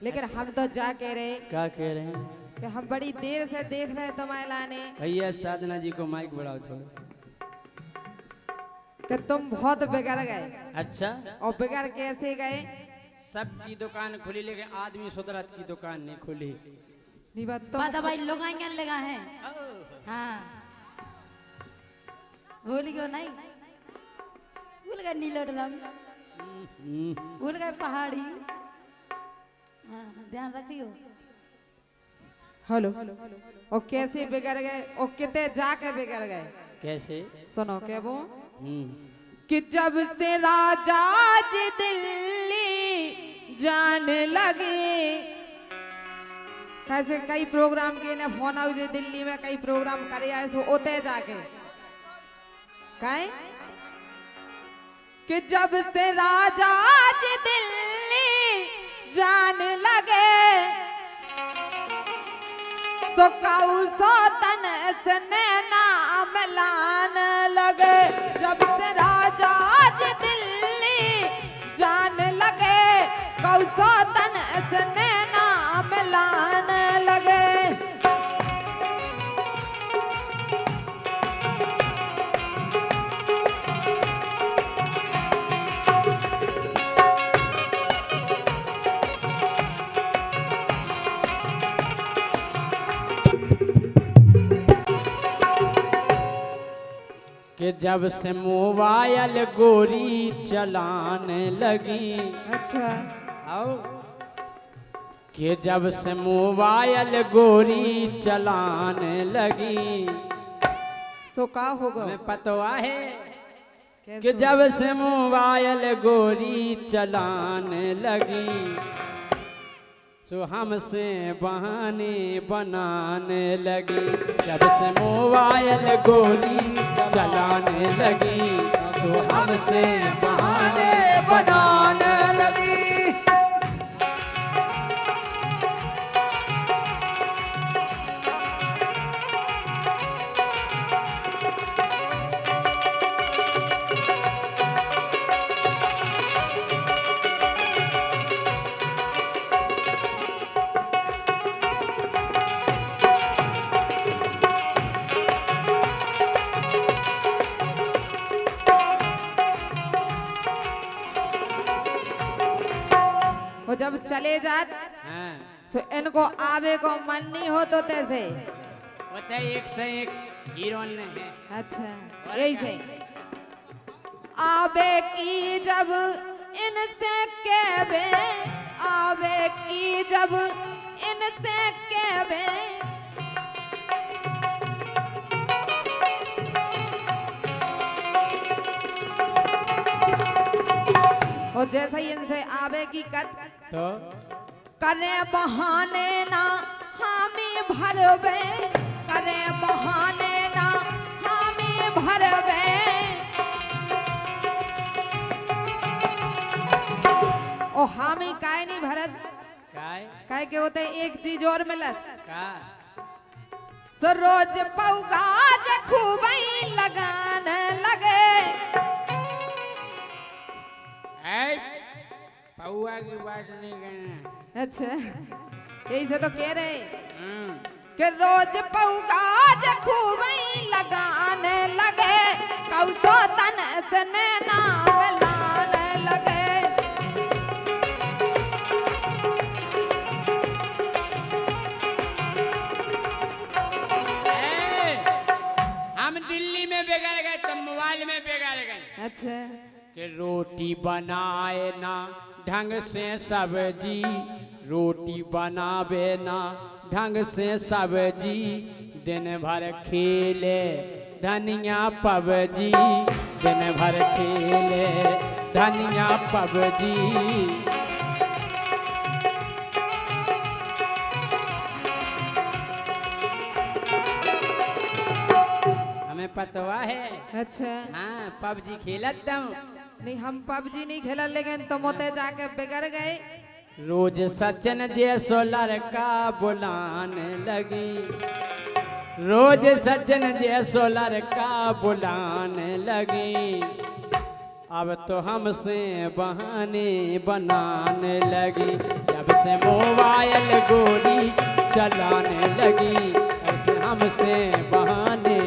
लेकिन हम तो जा कह रहे क्या कह रहे हैं? कि हम बड़ी देर से देख रहे हैं तुम्हें लाने भैया साधना जी को माइक बढ़ाओ थोड़ा। कि तुम बहुत बिगड़ गए। अच्छा, और बिगड़ कैसे गए? सबकी दुकान खुली लेकिन आदमी सुधरत की दुकान नहीं खुली। नहीं बात तो बात भाई लोग आएंगे लगा है। हाँ भूल गयो नहीं, भूल गए नीलो ड्रम, भूल गए पहाड़ी। हाँ ध्यान रखियो। हेलो। और कैसे बिगड़ गए और कितने जाके बिगड़ गए? कैसे? सुनो क्या वो कि जब से राजा जी दिल्ली जाने लगे, कैसे कई प्रोग्राम के ने फोन आउ जे दिल्ली में कई प्रोग्राम करे आए सो ओते जाके काहे कि जब से राजा जी दिल्ली जाने लगे सो काऊ सो तन से नाम लान लगे। जब से राजा जी दिल्ली जाने लगे काऊ सो तन से नाम लान लगे। कि जब से मोबाइल गोरी चलाने लगी। अच्छा। आओ कि जब से मोबाइल गोरी चलाने लगी सो का होगा? हमें पता है कैसे कि जब से मोबाइल गोरी चलाने लगी सो हमसे बहाने बनाने लगी। जब से मोबाइल गोरी चलाने लगी तो हमसे बहाने बनाने लगी। वो जब चले जात हाँ, तो इनको आवे को मन नहीं हो तो तैसे। होता है एक से एक हीरोइन है। अच्छा यही से आवे की जब इनसे कहवे, आवे की जब इनसे कहवे और जैसे ही इनसे आवे की कत तो करे बहाने ना हामी भरवे, करे बहाने ना हामी भरवे। ओ हामी काय नहीं भरत? काय काय के होते एक चीज और मिलत का सो रोज पौगाज खूबई लगान लगे। पौआ की बात नहीं करना। अच्छा यही से तो कह रहे कि रोज पौगाज खूबई लगाने लगे कौसो तन से नाम लाने लगे। हम दिल्ली में बिगड़ गए तो मोबाइल में बिगड़ गए। अच्छा कि रोटी बनाए ना ढंग से सब्जी, रोटी बनावे ना ढंग से सब्जी, दिन भर खेले धनिया पबजी, दिन भर खेले धनिया पबजी। हमें पता है। अच्छा हाँ पबजी खेलत तुम नहीं, हम पबजी नहीं खेला लेकिन तुम होते जाके बिगड़ गए। रोज सचिन जैसो लड़का बुलाने लगी, रोज सचिन जैसो लड़का बुलाने लगी। अब तो हमसे बहाने बनाने लगी। जब जब से मोबाइल गोरी चलाने लगी, तब से हमसे बहाने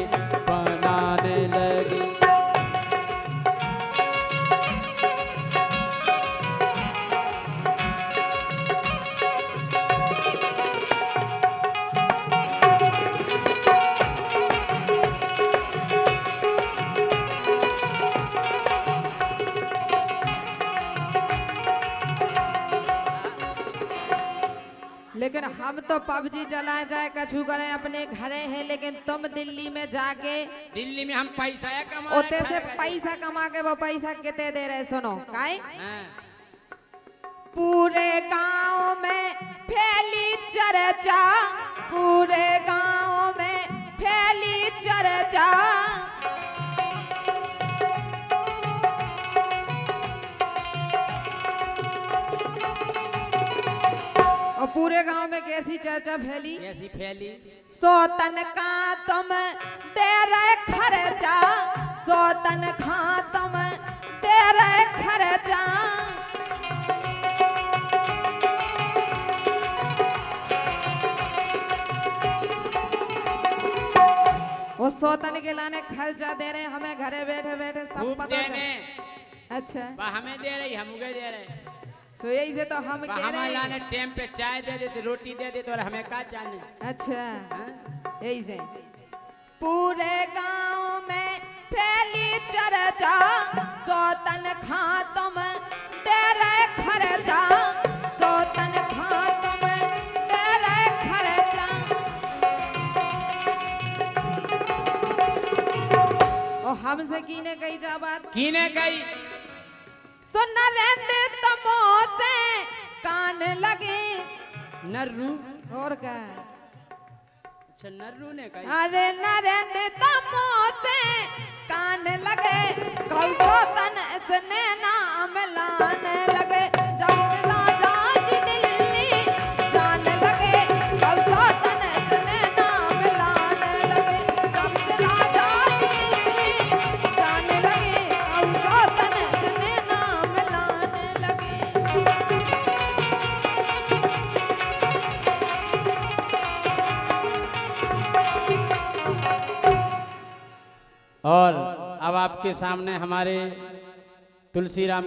बनाने लगी। लेकिन हम तो पबजी चलाए जाए कछु करें अपने घरे है, लेकिन तुम दिल्ली में जाके दिल्ली में हम पैसा है कमा ओते से पैसा कमा के वो पैसा कितने दे रहे सुनो काई? पूरे गांव में फैली चर्चा, पूरे गांव में फैली चर्चा, और पूरे गांव में कैसी चर्चा फैली? कैसी फैली? सोतन का तुम दे रहे खर्चा, सोतन का तुम दे रहे खर्चा। वो सोतन के लाने खर्चा दे रहे, हमें घरे बैठे बैठे सब पता चल। अच्छा हमें दे रही, हम उगे दे रहे। तो यही से तो हम कह रहे हैं लाने टाइम पे चाय दे देते, रोटी दे देते, और हमें का जाने। अच्छा यही से पूरे गांव में फैली चर्चा, सोतन खा तुम दे रहे खर्चा, सोतन खा तुम दे रहे खर्चा। और हमसे कीने कही जा बात? कीने कही? सुन रहते तमो से कान लगे। नर्रू? और क्या? अच्छा नर्रू ने कही? अरे न रहते तमो से कान लगे, कौसो तन इसने नाम लाने लगे। जब से राजा जी दिल्ली जाने लगे, कौसो तन इसने नाम लाने लगे। जब से राजा जी दिल्ली जाने लगे, कौसो तन इसने नाम लाने लगे। और अब आपके सामने हमारे तुलसीराम